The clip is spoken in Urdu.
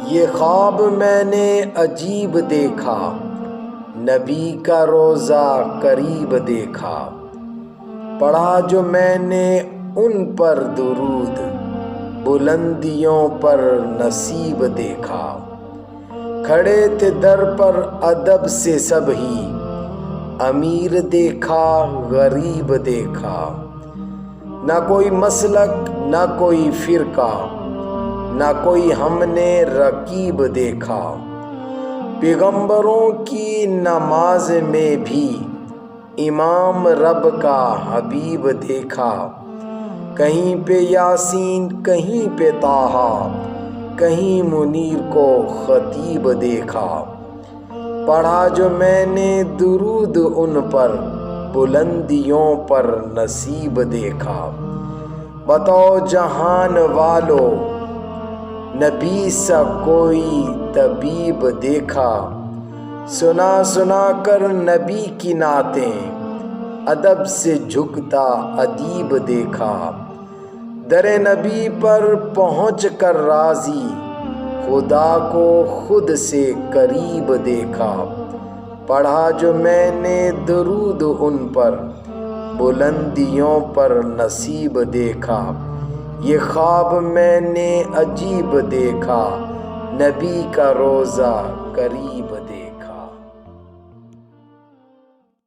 یہ خواب میں نے عجیب دیکھا، نبی کا روضہ قریب دیکھا۔ پڑھا جو میں نے ان پر درود، بلندیوں پر نصیب دیکھا۔ کھڑے تھے در پر ادب سے سب ہی، امیر دیکھا غریب دیکھا۔ نہ کوئی مسلک نہ کوئی فرقہ، نہ کوئی ہم نے رقیب دیکھا۔ پیغمبروں کی نماز میں بھی امام رب کا حبیب دیکھا۔ کہیں پہ یاسین کہیں پہ طٰہٰ، کہیں منیر کو خطیب دیکھا۔ پڑھا جو میں نے درود ان پر، بلندیوں پر نصیب دیکھا۔ بتاؤ جہان والو، نبی سا کوئی طبیب دیکھا؟ سنا سنا کر نبی کی نعتیں، ادب سے جھکتا ادیب دیکھا۔ در نبی پر پہنچ کر راضی، خدا کو خود سے قریب دیکھا۔ پڑھا جو میں نے درود ان پر، بلندیوں پر نصیب دیکھا۔ یہ خواب میں نے عجیب دیکھا، نبی کا روضہ قریب دیکھا۔